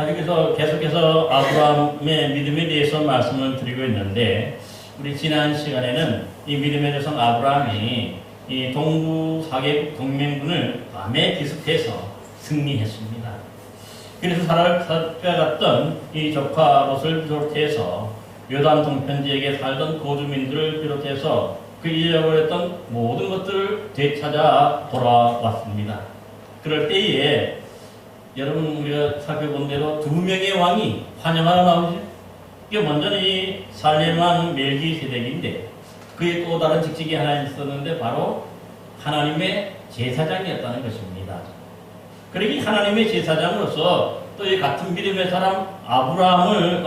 사실 그래서 계속해서 아브라함의 믿음에 대해서 말씀을 드리고 있는데, 우리 지난 시간에는 이 믿음의 조상 아브라함이 이 동부 4개국 동맹군을 밤에 기습해서 승리했습니다. 그래서 살아갔던 이 조카 롯을 비롯해서 요단 동편 지역에 살던 고주민들을 비롯해서 그 잃어버렸던 모든 것들을 되찾아 돌아왔습니다. 그럴 때에 여러분 우리가 살펴본 대로 두 명의 왕이 환영하러 나오죠. 이게 먼저는 이 살렘왕 멜기세덱인데, 그의 또 다른 직책이 하나 있었는데 바로 하나님의 제사장이었다는 것입니다. 그러기 하나님의 제사장으로서 또 이 같은 믿음의 사람 아브라함을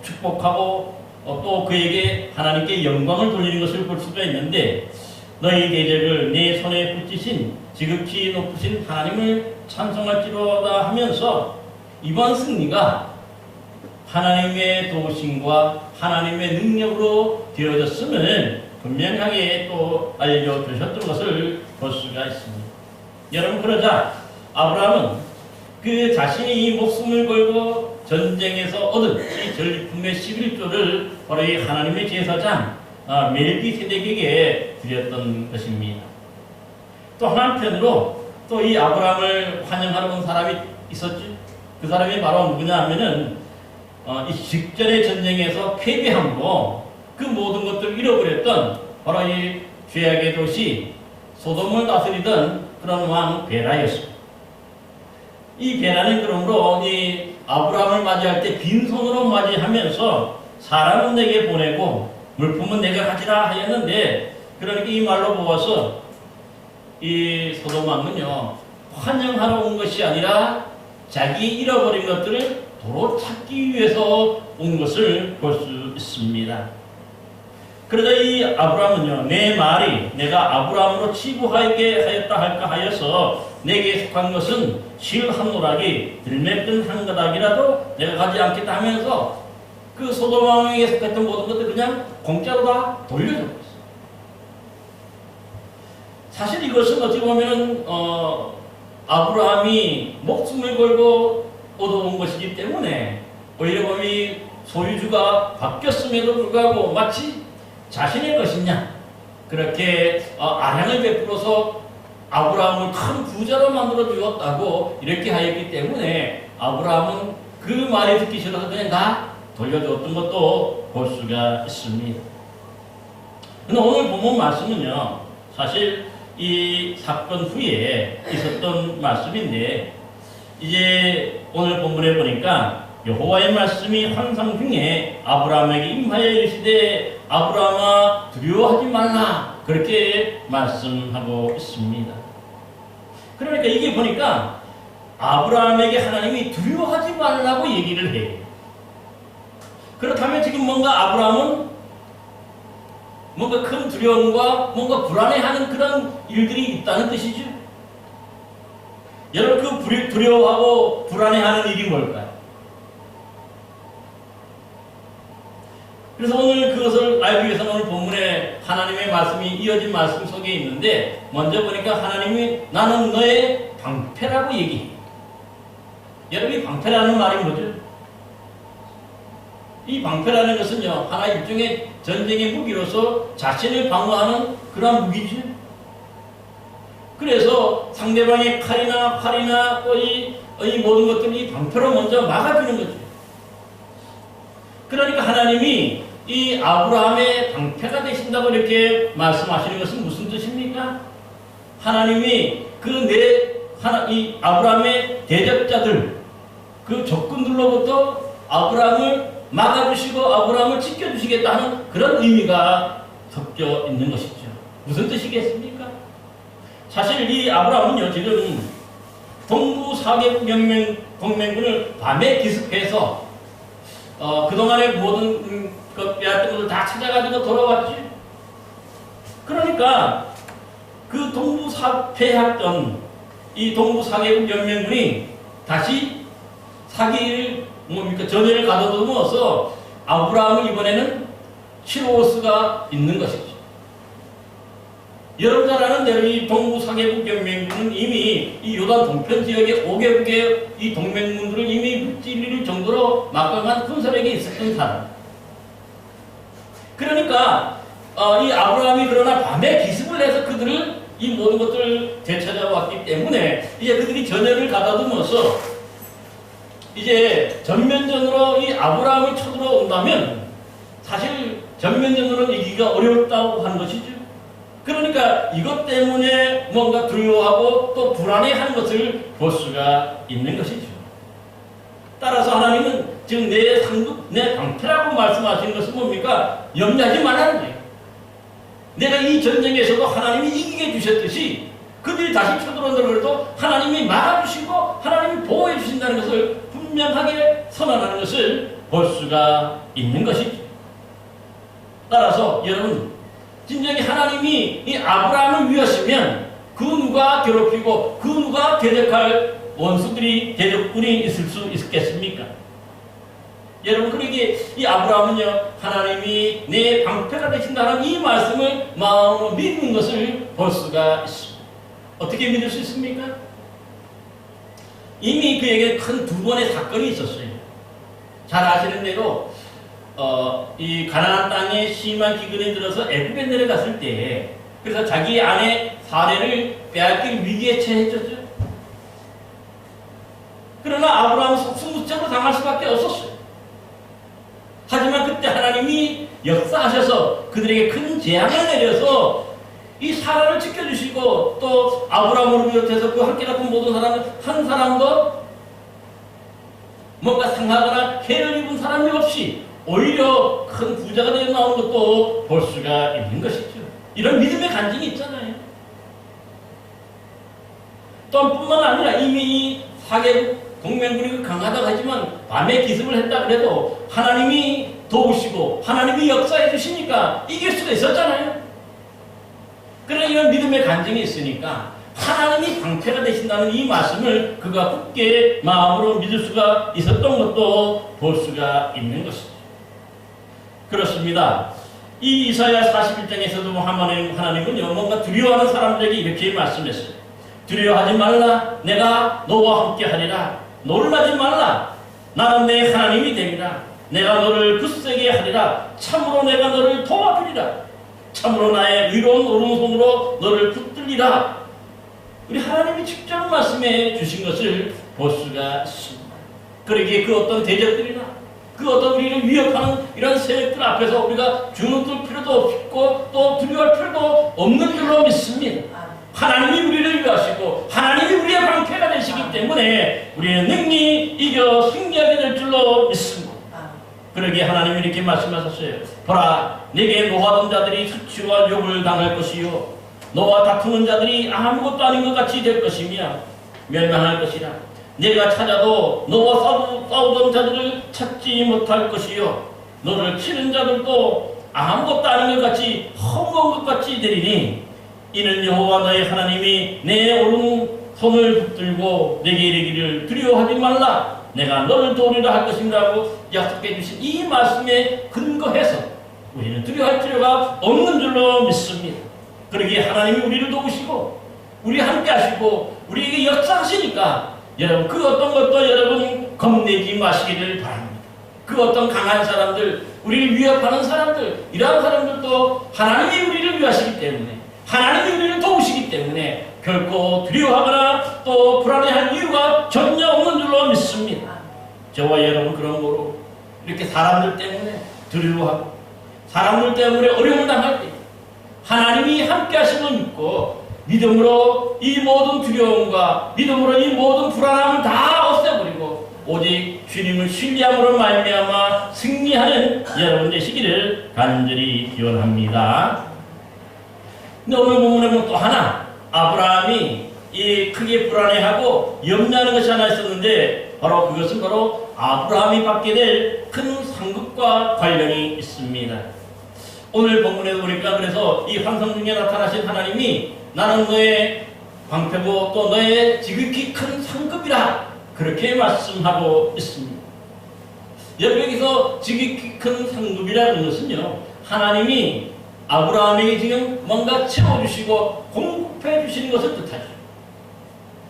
축복하고 또 그에게 하나님께 영광을 돌리는 것을 볼 수가 있는데, 너희 대적을 내 손에 붙이신 지극히 높으신 하나님을 찬송할지로다 하면서 이번 승리가 하나님의 도우심과 하나님의 능력으로 되어졌음을 분명하게 또 알려주셨던 것을 볼 수가 있습니다. 여러분, 그러자 아브라함은 그 자신이 이 목숨을 걸고 전쟁에서 얻은 이 전리품의 11조를 바로 이 하나님의 제사장 멜기세덱에게 드렸던 것입니다. 또 한편으로 또 이 아브라함을 환영하러 온 사람이 있었죠. 그 사람이 바로 누구냐 하면은 이 직전의 전쟁에서 패배함으로 그 모든 것들을 잃어버렸던 바로 이 죄악의 도시 소돔을 다스리던 그런 왕 베라였습니다. 이 베라는 그러므로 이 아브라함을 맞이할 때 빈손으로 맞이하면서 사람은 내게 보내고 물품은 내가 가지라 하였는데, 그러니까 이 말로 보아서 이 소돔 왕은요, 환영하러 온 것이 아니라 자기 잃어버린 것들을 도로 찾기 위해서 온 것을 볼 수 있습니다. 그러자 이 아브라함은요, 내 말이 내가 아브라함으로 치부하게 하였다 할까 하여서 내게 속한 것은 실 한 노락이 들매끈 한 가닥이라도 내가 가지 않겠다 하면서 그 소돔 왕에게 속했던 모든 것들 그냥 공짜로 다 돌려줬어요. 사실 이것은 어찌 보면은 아브라함이 목숨을 걸고 얻어온 것이기 때문에 오히려 보면 소유주가 바뀌었음에도 불구하고 마치 자신의 것이냐 그렇게 아량을 베풀어서 아브라함을 큰 부자로 만들어 주었다고 이렇게 하였기 때문에 아브라함은 그 말이 듣기 싫어서 그냥 다 돌려줬던 것도 볼 수가 있습니다. 근데 오늘 본문 말씀은요, 사실 이 사건 후에 있었던 말씀인데, 이제 오늘 본문에 보니까 여호와의 말씀이 환상 중에 아브라함에게 임하여 이르시되 아브라함아 두려워하지 말라, 그렇게 말씀하고 있습니다. 그러니까 이게 보니까 아브라함에게 하나님이 두려워하지 말라고 얘기를 해요. 그렇다면 지금 뭔가 아브라함은 뭔가 큰 두려움과 뭔가 불안해하는 그런 일들이 있다는 뜻이죠. 여러분, 그 두려워하고 불안해하는 일이 뭘까요? 그래서 오늘 그것을 알기 위해서는 오늘 본문에 하나님의 말씀이 이어진 말씀 속에 있는데, 먼저 보니까 하나님이 나는 너의 방패라고 얘기해요. 여러분, 이 방패라는 말이 뭐죠? 이 방패라는 것은요, 하나 일종의 전쟁의 무기로서 자신을 방어하는 그런 무기죠. 그래서 상대방의 칼이나 활이나 이 모든 것들이 방패로 먼저 막아주는 거죠. 그러니까 하나님이 이 아브라함의 방패가 되신다고 이렇게 말씀하시는 것은 무슨 뜻입니까? 하나님이 이 아브라함의 대적자들, 그 적군들로부터 아브라함을 막아주시고 아브라함을 지켜주시겠다는 그런 의미가 섞여 있는 것이죠. 무슨 뜻이겠습니까? 사실 이 아브라함은요, 지금 동부 4개국 동맹군을 밤에 기습해서 그동안의 모든 빼앗던 것을 다 찾아가지고 돌아왔지. 그러니까 그 패했던 이 동부 4개국 연맹군이 다시 전열을 가둬두면서 아브라함을 이번에는 치러올 수가 있는 것이죠. 여러분 잘 아는 대로 이 동부 사개국 연맹군은 이미 이 요단 동편 지역의 5개국의 이 동맹군들을 이미 무찌를 정도로 막강한 군사력이 있었던 사람. 그러니까 이 아브라함이 그러나 밤에 기습을 해서 그들을 이 모든 것들을 되찾아왔기 때문에 이제 그들이 전열을 가다듬어서 이제 전면전으로 이 아브라함을 쳐들어온다면 사실 전면전으로는 이기기가 어렵다고 하는 것이죠. 그러니까 이것 때문에 뭔가 두려워하고 또 불안해하는 것을 볼 수가 있는 것이죠. 따라서 하나님은 지금 내 상급, 내 방패라고 말씀하시는 것은 뭡니까? 염려하지 말라는 거예요. 내가 이 전쟁에서도 하나님이 이기게 주셨듯이 그들이 다시 쳐들어온다고 해도 하나님이 막아주시고 하나님이 보호해 주신다는 것을 분명하게 선언하는 것을 볼 수가 있는 것이죠. 따라서 여러분, 진정히 하나님이 이 아브라함을 위하시면 그 누가 괴롭히고 그 누가 대적할 원수들이 대적군이 있을 수 있겠습니까? 여러분, 그러기에 이 아브라함은요, 하나님이 내 방패가 되신다는 이 말씀을 마음으로 믿는 것을 볼 수가 있습니다. 어떻게 믿을 수 있습니까? 이미 그에게 큰 두 번의 사건이 있었어요. 잘 아시는 대로 이 가나안 땅에 심한 기근이 들어서 애굽에 내려갔을 때, 그래서 자기 아내 사례를 빼앗길 위기에 처했죠. 그러나 아브라함은 속수무책으로 당할 수밖에 없었어요. 하지만 그때 하나님이 역사하셔서 그들에게 큰 재앙을 내려서 이 사라를 지켜주시고 또 아브라함을 비롯해서 그 함께 갔던 모든 사람은 한 사람도 뭔가 상하거나 해를 입은 사람이 없이 오히려 큰 부자가 되어 나오는 것도 볼 수가 있는 것이죠. 이런 믿음의 간증이 있잖아요. 또 뿐만 아니라 이미 사개국 동맹군이 강하다고 하지만 밤에 기습을 했다 그래도 하나님이 도우시고 하나님이 역사해 주시니까 이길 수가 있었잖아요. 그런 이런 믿음의 간증이 있으니까 하나님이 방패가 되신다는 이 말씀을 그가 굳게 마음으로 믿을 수가 있었던 것도 볼 수가 있는 것이죠. 그렇습니다. 이 이사야 41장에서도 하나님은요, 뭔가 두려워하는 사람들에게 이렇게 말씀했어요. 두려워하지 말라. 내가 너와 함께 하리라. 놀라지 말라. 나는 내 하나님이 되리라. 내가 너를 굳세게 하리라. 참으로 내가 너를 도와주리라. 참으로 나의 의로운 오른손으로 너를 붙들리라. 우리 하나님이 직접 말씀해 주신 것을 볼 수가 있습니다. 그러기에 그 어떤 대적들이나 그 어떤 우리를 위협하는 이런 세력들 앞에서 우리가 주눅들 필요도 없고 또 두려워할 필요도 없는 줄로 믿습니다. 하나님이 우리를 위하시고 하나님이 우리의 방패가 되시기 때문에 우리는 능히 이겨 승리하게 될 줄로 믿습니다. 그러기에 하나님이 이렇게 말씀하셨어요. 보라, 내게 노하던 자들이 수치와 욕을 당할 것이요 너와 다투는 자들이 아무것도 아닌 것 같이 될 것이며 멸망할 것이라. 내가 찾아도 너와 싸우던 자들을 찾지 못할 것이요 너를 치는 자들도 아무것도 아닌 것 같이 헛먹은 것 같이 되리니 이는 여호와 너의 하나님이 내 오른손을 붙들고 내게 이르기를 두려워하지 말라. 내가 너를 도우리라 할 것이라고 약속해 주신 이 말씀에 근거해서 우리는 두려워할 필요가 없는 줄로 믿습니다. 그러기에 하나님이 우리를 도우시고 우리 함께 하시고 우리에게 역사하시니까 여러분 그 어떤 것도 여러분 겁내지 마시기를 바랍니다. 그 어떤 강한 사람들, 우리를 위협하는 사람들, 이러한 사람들도 하나님이 우리를 위하시기 때문에 하나님이 우리를 도우시기 때문에 결코 두려워하거나 또 불안해할 이유가 전혀 없는 줄로 믿습니다. 저와 여러분 그런 거로 이렇게 사람들 때문에 두려워하고 사람들 때문에 어려움을 당할 때 하나님이 함께 하심을 믿고 믿음으로 이 모든 두려움과 믿음으로 이 모든 불안함을 다 없애버리고 오직 주님을 신뢰함으로 말미암아 승리하는 여러분 되시기를 간절히 기원합니다. 근데 오늘 본문에 보면 또 하나 아브라함이 이 크게 불안해하고 염려하는 것이 하나 있었는데 바로 그것은 바로 아브라함이 받게 될 큰 상급과 관련이 있습니다. 오늘 본문에 보니까 그래서 이 환상 중에 나타나신 하나님이 나는 너의 방패고 또 너의 지극히 큰 상급이라 그렇게 말씀하고 있습니다. 여기서 지극히 큰 상급이라는 것은요 하나님이 아브라함에게 지금 뭔가 채워주시고 공급해 주시는 것을 뜻하죠.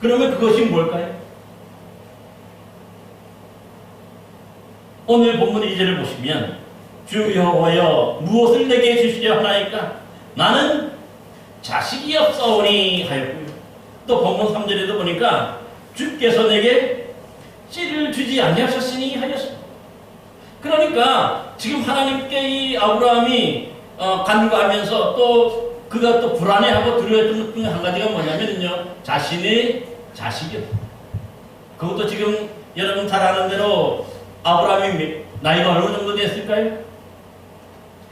그러면 그것이 뭘까요? 오늘 본문 2절을 보시면 주 여호와여 무엇을 내게 주시려 하나이까? 나는 자식이 없사오니 하였고요. 또 본문 3절에도 보니까 주께서 내게 씨를 주지 아니하셨으니 하였습니다. 그러니까 지금 하나님께 이 아브라함이 간구하면서 또 그가 또 불안해하고 두려워했던 것 중에 한 가지가 뭐냐면요, 자신의 자식이요. 그것도 지금 여러분 잘 아는 대로 아브라함이 나이가 어느 정도 됐을까요?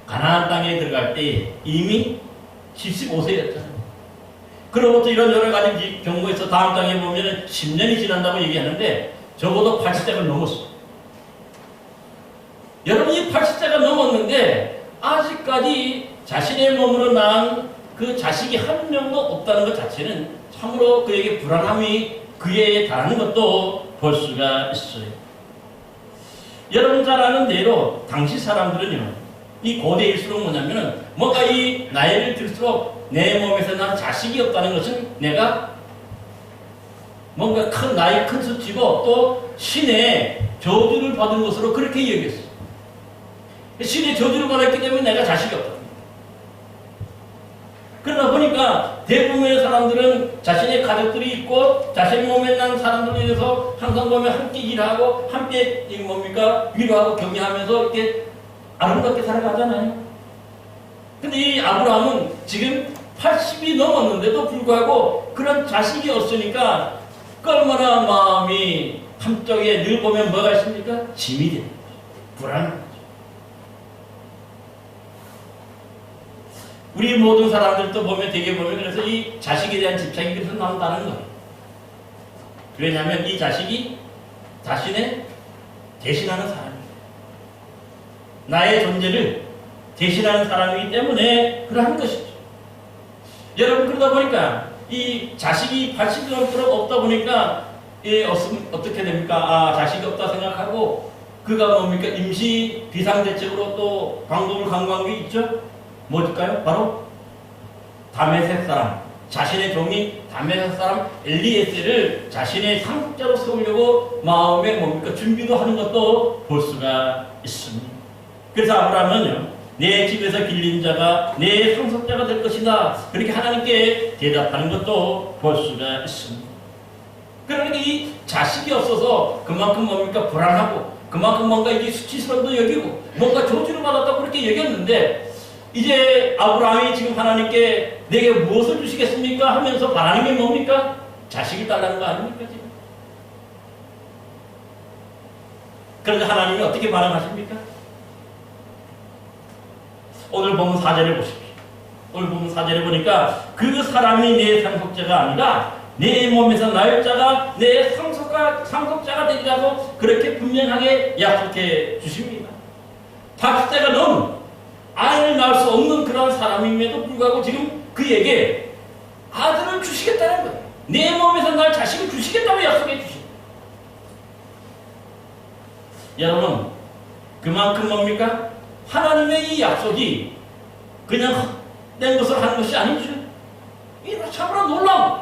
가나안 땅에 들어갈 때 이미 75세였잖아요. 그로부터 이런 여러 가지 경우에서 다음 장에 보면 10년이 지난다고 얘기하는데 적어도 80세가 넘었어. 여러분이 80세가 넘었는데 아직까지 자신의 몸으로 낳은 그 자식이 한 명도 없다는 것 자체는 참으로 그에게 불안함이 그에 달하는 것도 볼 수가 있어요. 여러분 잘 아는 대로 당시 사람들은요, 이 고대일수록 뭐냐면은 뭔가 이 나이를 들수록 내 몸에서 난 자식이 없다는 것은 내가 뭔가 큰 나이 큰 수치고 또 신의 저주를 받은 것으로 그렇게 여겼어. 신의 저주를 받았기 때문에 내가 자식이 없다. 그러다 보니까 대부분의 사람들은 자신의 가족들이 있고 자신의 몸에 난 사람들에 대해서 항상 보면 함께 일하고 함께 위로하고 격려하면서 이렇게 아름답게 살아가잖아요. 근데 이 아브라함은 지금 80이 넘었는데도 불구하고 그런 자식이 없으니까 얼마나 마음이 한쪽에 늘 보면 뭐가 있습니까? 짐이 됩니다. 불안한 거죠. 우리 모든 사람들도 보면 되게 보면 그래서 이 자식에 대한 집착이 그래서 나온다는 거예요. 왜냐하면 이 자식이 자신의 대신하는 사람이에요. 나의 존재를 대신하는 사람이기 때문에 그러한 것이죠. 여러분 그러다 보니까 이 자식이 80이 넘도록 없다 보니까 어떻게 됩니까? 자식이 없다 생각하고 그가 뭡니까? 임시 비상대책으로 또 방법을 강구한 게 있죠. 뭘까요? 바로 다메섹 사람, 자신의 종이 다메섹 사람 엘리에셀을 자신의 상속자로 세우려고 마음에 준비도 하는 것도 볼 수가 있습니다. 그래서 아브라함은요, 내 집에서 길린 자가 내 상속자가 될 것이다, 그렇게 하나님께 대답하는 것도 볼 수가 있습니다. 그러니까 이 자식이 없어서 그만큼 불안하고 그만큼 뭔가 이게 수치스러움도 여기고 뭔가 저주를 받았다고 그렇게 여겼는데, 이제 아브라함이 지금 하나님께 내게 무엇을 주시겠습니까? 하면서 바라는 게 뭡니까? 자식이 달라는 거 아닙니까? 지금? 그런데 하나님이 어떻게 반응하십니까? 오늘 보면 4절을 보십시오. 오늘 보면 4절에 보니까 그 사람이 내 상속자가 아니라 내 몸에서 날 자가 내 상속자가 되리라고 그렇게 분명하게 약속해 주십니다. 80세가 넘은 아이를 낳을 수 없는 그런 사람임에도 불구하고 지금 그에게 아들을 주시겠다는 거예요. 내 몸에서 날 자식을 주시겠다고 약속해 주십니다. 여러분, 그만큼 뭡니까? 하나님의 이 약속이 그냥 헛된 것을 하는 것이 아니죠. 이거 참으로 놀라운.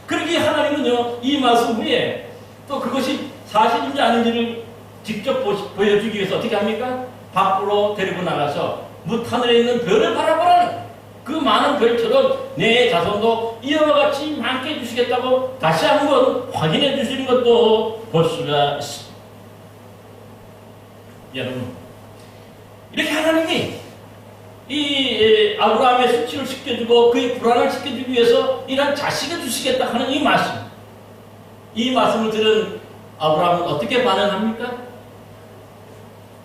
그러기에 하나님은요, 이 말씀 후에 또 그것이 사실인지 아닌지를 직접 보여주기 위해서 어떻게 합니까? 밖으로 데리고 나가서 뭇하늘에 있는 별을 바라보라는, 그 많은 별처럼 내 자손도 이와 같이 많게 해주시겠다고 다시 한번 확인해 주시는 것도 볼 수가 있습니다. 여러분, 이렇게 하나님이 이 아브라함의 수치를 지켜주고 그의 불안을 지켜주기 위해서 이런 자식을 주시겠다 하는 이 말씀을 들은 아브라함은 어떻게 반응합니까?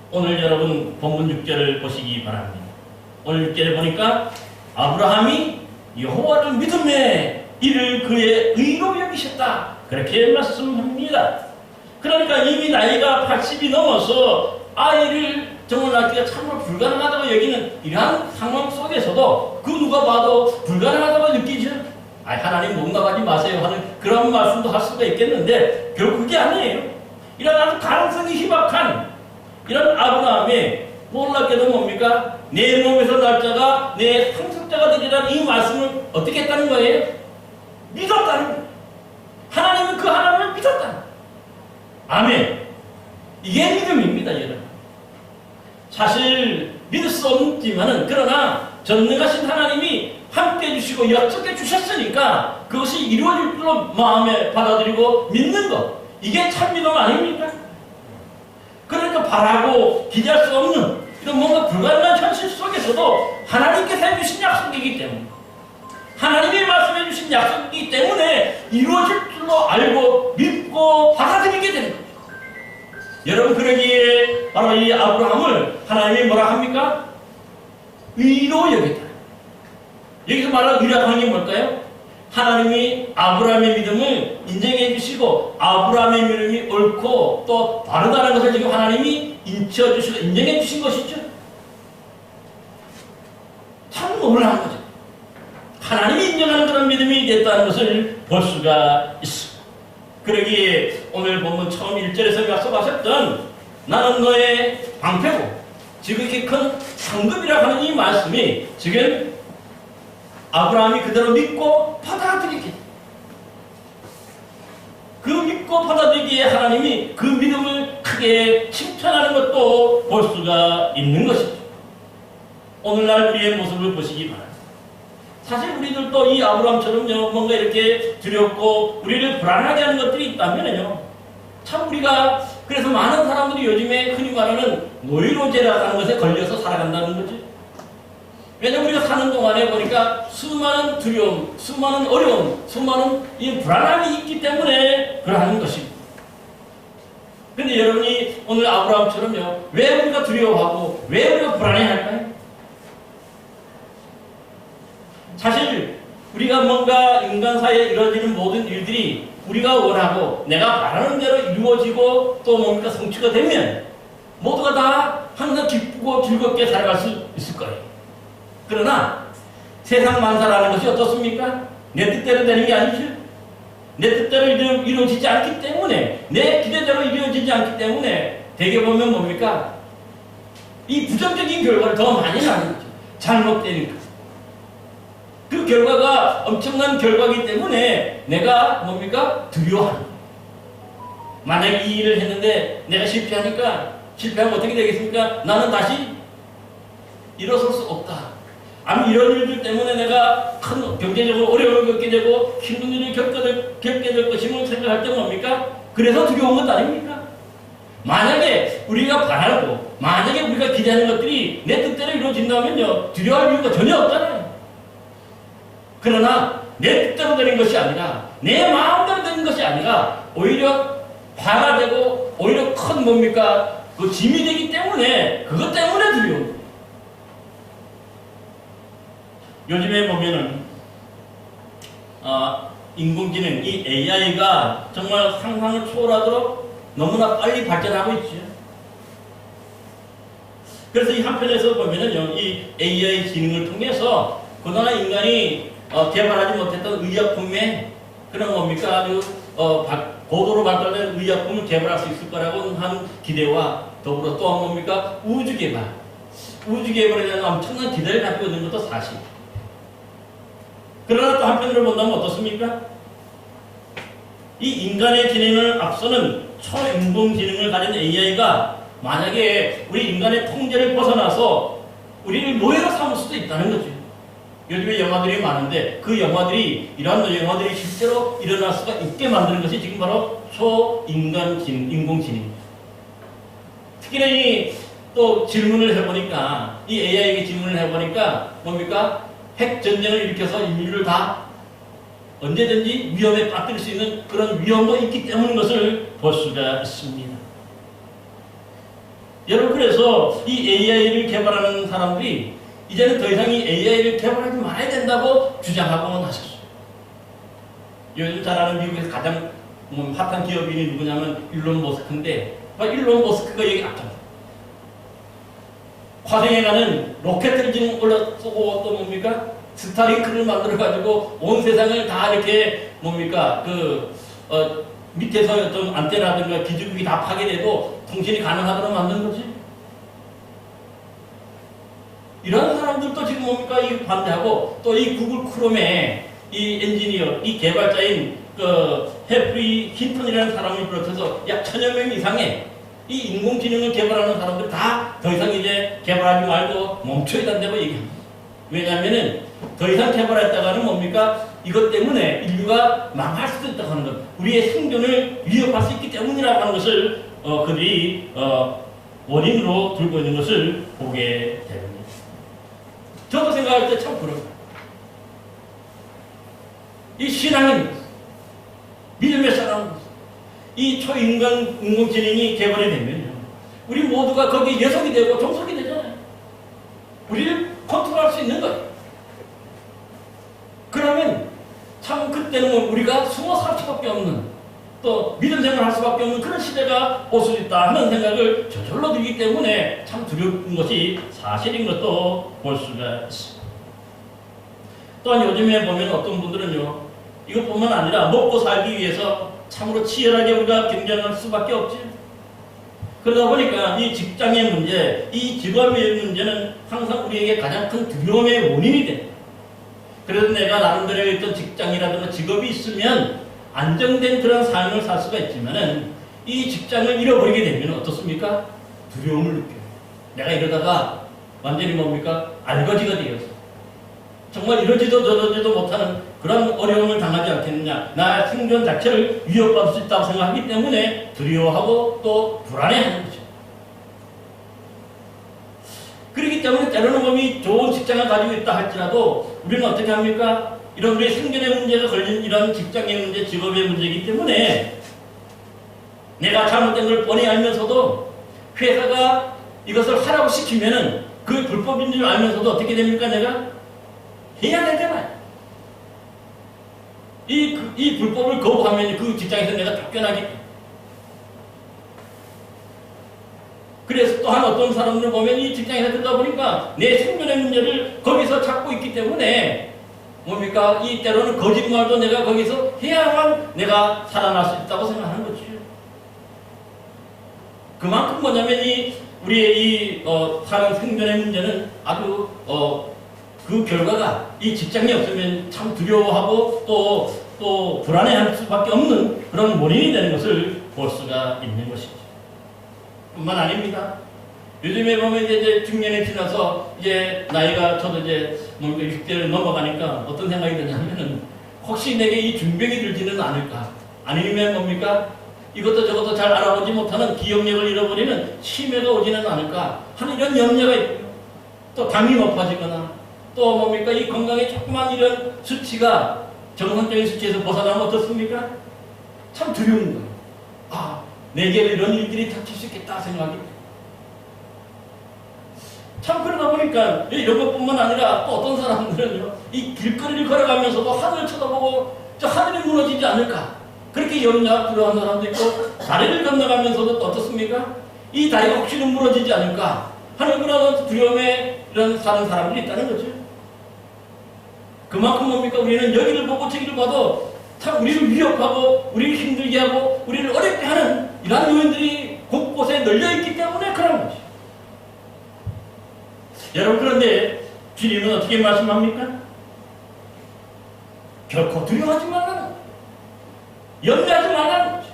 오늘 여러분 본문 6절을 보시기 바랍니다. 오늘 6절에 보니까 아브라함이 여호와를 믿음에 이를 그의 의로 여기셨다, 그렇게 말씀합니다. 그러니까 이미 나이가 80이 넘어서 아이를 정말 낳기가 참으로 불가능하다고 여기는 이러한 상황 속에서도 그 누가 봐도 불가능하다고 느끼죠. 하나님 농담하지 마세요 하는 그런 말씀도 할 수가 있겠는데 결국 그게 아니에요. 이런 아주 가능성이 희박한 이런 아브라함의 놀랍게도 뭡니까? 내 몸에서 날 자가 내 상속자가 되리라는 이 말씀을 어떻게 했다는 거예요? 믿었다는 거예요. 하나님은 그 하나님을 믿었다는 거예요. 아멘. 이게 믿음입니다, 여러분. 사실 믿을 수 없지만은 그러나 전능하신 하나님이 함께 해주시고 약속해 주셨으니까 그것이 이루어질 줄로 마음에 받아들이고 믿는 것, 이게 참 믿음 아닙니까? 그러니까 바라고 기대할 수 없는 이런 뭔가 불가능한 현실 속에서도 하나님께서 해주신 약속이기 때문에, 하나님이 말씀해 주신 약속이기 때문에 이루어질 줄로 알고 믿고 받아들이게 되는 거죠. 여러분, 그러기에 바로 이 아브라함을 하나님이 뭐라 합니까? 의로 여겼다. 여기서 말하는 의라고 게 뭘까요? 하나님이 아브라함의 믿음을 인정해 주시고 아브라함의 믿음이 옳고 또 바르다는 것을 지금 하나님이 인치어 주시고 인정해 주신 것이죠. 참 놀라운 거죠. 하나님이 인정하는 그런 믿음이 됐다는 것을 볼 수가 있습니다. 그러기에 오늘 본문 처음 1절에서 약속하셨던 나는 너의 방패고 지극히 큰 상급이라고 하는 이 말씀이 지금 아브라함이 그대로 믿고 받아들이게, 그 믿고 받아들이기에 하나님이 그 믿음을 크게 칭찬하는 것도 볼 수가 있는 것이죠. 오늘날 우리의 모습을 보시기 바랍니다. 사실 우리들도 이 아브라함처럼요, 뭔가 이렇게 두렵고 우리를 불안하게 하는 것들이 있다면요, 참 우리가 그래서 많은 사람들이 요즘에 흔히 말하는 노이로제라는 것에 걸려서 살아간다는 거죠. 왜냐면 우리가 사는 동안에 보니까 수많은 두려움, 수많은 어려움, 수많은 이 불안함이 있기 때문에 그러한 것입니다. 근데 여러분이 오늘 아브라함처럼요, 왜 우리가 두려워하고 왜 우리가 불안해할까요? 사실 우리가 뭔가 인간사회에 이루어지는 모든 일들이 우리가 원하고 내가 바라는 대로 이루어지고 또 뭔가 성취가 되면 모두가 다 항상 기쁘고 즐겁게 살아갈 수 있을 거예요. 그러나 세상 만사라는 것이 어떻습니까? 내 뜻대로 되는 게 아니죠. 내 뜻대로 이루어지지 않기 때문에, 내 기대대로 이루어지지 않기 때문에 대개 보면 뭡니까? 이 부정적인 결과를 더 많이 나는 거죠. 잘못되니까. 그 결과가 엄청난 결과이기 때문에 내가 뭡니까? 두려워하는 거예요. 만약에 이 일을 했는데 내가 실패하니까, 실패하면 어떻게 되겠습니까? 나는 다시 일어설 수 없다. 아니 이런 일들 때문에 내가 큰 경제적으로 어려움을 겪게 되고 힘든 일을 겪게 될 것임을 생각할 때 뭡니까? 그래서 두려운 것 아닙니까? 만약에 우리가 바라고 만약에 우리가 기대하는 것들이 내 뜻대로 이루어진다면요, 두려워할 이유가 전혀 없잖아요. 그러나 내 뜻대로 되는 것이 아니라, 내 마음대로 되는 것이 아니라 오히려 화가 되고 오히려 큰 뭡니까? 그 짐이 되기 때문에 그것 때문에 두려운 거예요. 요즘에 보면은 인공지능, 이 AI가 정말 상상을 초월하도록 너무나 빨리 발전하고 있죠. 그래서 이 한편에서 보면은요, 이 AI 기능을 통해서 그동안 인간이 개발하지 못했던 의약품에 그런 뭡니까? 아주 고도로 발달된 의약품을 개발할 수 있을 거라고 하는 기대와 더불어 또한 뭡니까? 우주 개발에 대한 엄청난 기대를 갖고 있는 것도 사실. 그러나 또 한편으로 본다면 어떻습니까? 이 인간의 지능을 앞서는 초인공지능을 가진 AI가 만약에 우리 인간의 통제를 벗어나서 우리를 노예로 삼을 수도 있다는 거죠. 요즘에 영화들이 많은데 그 영화들이, 이러한 영화들이 실제로 일어날 수가 있게 만드는 것이 지금 바로 초인간지능, 인공지능입니다. 특히나 또 질문을 해보니까, 이 AI에게 질문을 해보니까 뭡니까? 핵전쟁을 일으켜서 인류를 다 언제든지 위험에 빠뜨릴 수 있는 그런 위험도 있기 때문인 것을 볼 수가 있습니다. 여러분, 그래서 이 AI를 개발하는 사람들이 이제는 더 이상 이 AI를 개발하지 말아야 된다고 주장하고 나섰어요. 요즘 잘 아는 미국에서 가장 핫한 기업인이 누구냐면 일론 머스크인데, 일론 머스크가 여기 앞장서 화성에 가는 로켓을 지금 올라쏘고 또 뭡니까? 스타링크를 만들어가지고 온 세상을 다 이렇게 뭡니까? 밑에서 어떤 안테나든가 기지국이 다 파괴되고 통신이 가능하도록 만든 거지. 이런 사람들도 지금 뭡니까 이 반대하고 또 이 구글 크롬의 이 엔지니어, 이 개발자인 그 해프리 힌턴이라는 사람을 비롯해서 약 1000여 명 이상의 이 인공지능을 개발하는 사람들 다 더 이상 이제 개발하지 말고 멈춰야 된다고 얘기합니다. 왜냐하면은 더 이상 개발했다가는 뭡니까? 이것 때문에 인류가 망할 수도 있다고 하는 것, 우리의 생존을 위협할 수 있기 때문이라고 하는 것을 그들이 원인으로 들고 있는 것을 보게 됩니다. 저도 생각할 때 참 그런 거예요. 이 신앙은 믿음의 사람, 이 초인간 인공지능이 개발이 되면요, 우리 모두가 거기에 예속이 되고 종속이 되잖아요. 우리를 컨트롤할 수 있는 거예요. 그러면 참 그때는 우리가 숨어 살 수밖에 없는, 또 믿음 생활할 수밖에 없는 그런 시대가 올 수 있다 하는 생각을 저절로 들기 때문에 참 두려운 것이 사실인 것도 볼 수가 있습니다. 또한 요즘에 보면 어떤 분들은요, 이것뿐만 아니라 먹고 살기 위해서 참으로 치열하게 우리가 경쟁할 수밖에 없지. 그러다 보니까 이 직장의 문제, 이 직업의 문제는 항상 우리에게 가장 큰 두려움의 원인이 됩니다. 그래서 내가 나름대로 어떤 직장이라든가 직업이 있으면 안정된 그런 삶을 살 수가 있지만은 이 직장을 잃어버리게 되면 어떻습니까? 두려움을 느껴요. 내가 이러다가 완전히 뭡니까? 알거지가 되어서 정말 이러지도 저러지도 못하는 그런 어려움을 당하지 않겠느냐, 나의 생존 자체를 위협받을 수 있다고 생각하기 때문에 두려워하고 또 불안해하는 거죠. 그렇기 때문에 때로는 몸이 좋은 직장을 가지고 있다 할지라도 우리는 어떻게 합니까? 이런 우리의 생존의 문제가 걸린 이런 직장의 문제, 직업의 문제이기 때문에 내가 잘못된 걸 뻔히 알면서도 회사가 이것을 하라고 시키면은 그 불법인 줄 알면서도 어떻게 됩니까? 내가 해야 되잖아요. 이 불법을 거부하면 그 직장에서 내가 쫓겨나겠다. 그래서 또한 어떤 사람들을 보면 이 직장에서 들다 보니까 내 생존의 문제를 거기서 찾고 있기 때문에 뭡니까? 이 때로는 거짓말도 내가 거기서 해야만 내가 살아날 수 있다고 생각하는 거죠. 그만큼 뭐냐면 우리의 이 사는 생존의 문제는 아주 그 결과가 이 직장이 없으면 참 두려워하고 또 불안해할 수밖에 없는 그런 원인이 되는 것을 볼 수가 있는 것이죠. 뿐만 아닙니다. 요즘에 보면 이제 중년에 지나서 이제 나이가 저도 이제 60대를 넘어가니까 어떤 생각이 드냐면은 혹시 내게 이 중병이 들지는 않을까? 아니면 뭡니까? 이것도 저것도 잘 알아보지 못하는 기억력을 잃어버리는 치매가 오지는 않을까 하는 이런 염려가 있고요. 또 당이 높아지거나 또 뭡니까? 이 건강에 조그만 이런 수치가 정상적인 수치에서 벗어나면 어떻습니까? 참 두려운 거예요. 아, 내게 이런 일들이 닥칠 수 있겠다 생각이. 참 그러다 보니까 이런 것뿐만 아니라 또 어떤 사람들은요, 이 길거리를 걸어가면서도 하늘을 쳐다보고 저 하늘이 무너지지 않을까 그렇게 염려하고 두려워하는 사람도 있고, 다리를 건너가면서도 또 어떻습니까? 이 다리가 혹시는 무너지지 않을까 하는 그런 두려움에 이런 사는 사람들이 있다는 거죠. 그만큼 뭡니까? 우리는 여기를 보고 저기를 봐도 참 우리를 위협하고 우리를 힘들게 하고 우리를 어렵게 하는 이러한 요인들이 곳곳에 널려있기 때문에 그런 거죠. 여러분, 그런데 주님은 어떻게 말씀합니까? 결코 두려워하지 말라는 거죠. 염려하지 말라는 거죠.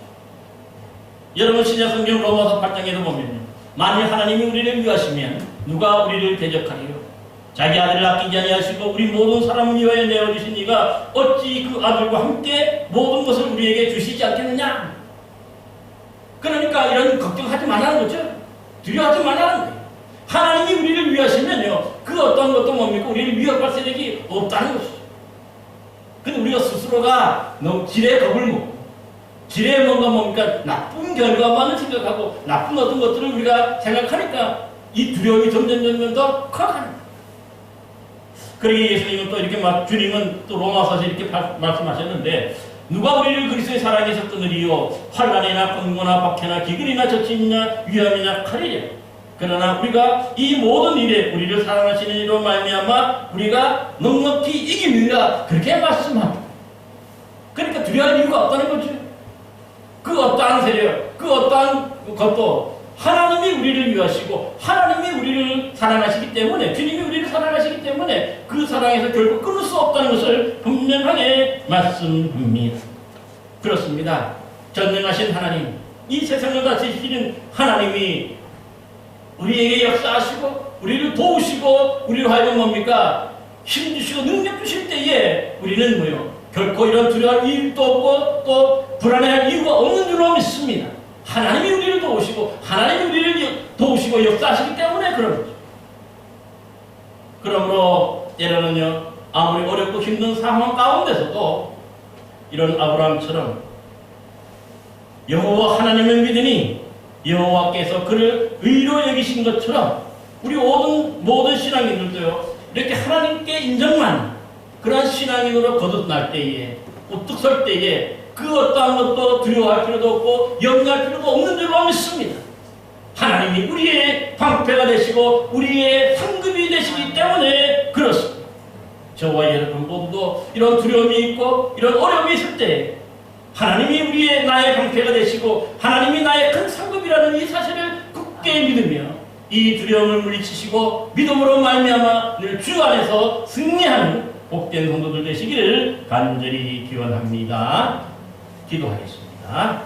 여러분, 신약성경 로마서 8장에도 보면 만일 하나님이 우리를 위하시면 누가 우리를 대적하리요? 자기 아들을 아끼지 아니하시고 우리 모든 사람을 위하여 내어주신 이가 어찌 그 아들과 함께 모든 것을 우리에게 주시지 않겠느냐? 그러니까 이런 걱정하지 말라는 거죠. 두려워하지 말라는 거예요. 하나님이 우리를 위하시면요, 그 어떤 것도 뭡니까? 우리를 위협할 세력이 없다는 것이죠. 근데 우리가 스스로가 너무 지레 겁을 먹고 지레 뭔가 뭡니까? 나쁜 결과만을 생각하고 나쁜 어떤 것들을 우리가 생각하니까 이 두려움이 점점 더 커가는 거예요. 그러기에 예수님은 또 이렇게 주님은 또 로마서에서 이렇게 말씀하셨는데, 누가 우리를 그리스도의 사랑에서 끊으리요? 환난이나 권고나 박해나 기근이나 적신이나 위험이나 칼이랴. 그러나 우리가 이 모든 일에 우리를 사랑하시는 이로 말미암아 우리가 넉넉히 이깁니다. 그렇게 말씀합니다. 그러니까 두려워할 이유가 없다는 거죠. 그 어떠한 세력, 그 어떠한 것도 하나님이 우리를 위하시고 하나님이 우리를 사랑하시기 때문에, 주님이 우리를 사랑하시기 때문에 그 사랑에서 결국 끊을 수 없다는 것을 분명하게 말씀합니다. 그렇습니다. 전능하신 하나님, 이 세상을 다스리시는 하나님이 우리에게 역사하시고 우리를 도우시고 우리를 하여금 뭡니까? 힘주시고 능력 주실 때에 우리는 뭐요? 결코 이런 두려워할 이유도 없고 또 불안해할 이유가 없는 줄로 믿습니다. 하나님이 우리를 도우시고 하나님이 우리를 도우시고 역사하시기 때문에 그런 거죠. 그러므로 때로는요, 아무리 어렵고 힘든 상황 가운데서도 이런 아브라함처럼 여호와 하나님을 믿으니 여호와께서 그를 의로 여기신 것처럼 우리 모든 신앙인들도요, 이렇게 하나님께 인정만 그러한 신앙인으로 거듭날 때에, 우뚝 설 때에 그 어떠한 것도 두려워할 필요도 없고 염려할 필요도 없는 줄로 믿습니다. 하나님이 우리의 방패가 되시고 우리의 상급이 되시기 때문에 그렇습니다. 저와 여러분 모두도 이런 두려움이 있고 이런 어려움이 있을 때 하나님이 나의 방패가 되시고 하나님이 나의 큰 상급이라는 이 사실을 굳게 믿으며 이 두려움을 물리치시고 믿음으로 말미암아 늘 주 안에서 승리하는 복된 성도들 되시기를 간절히 기원합니다. 기도하겠습니다.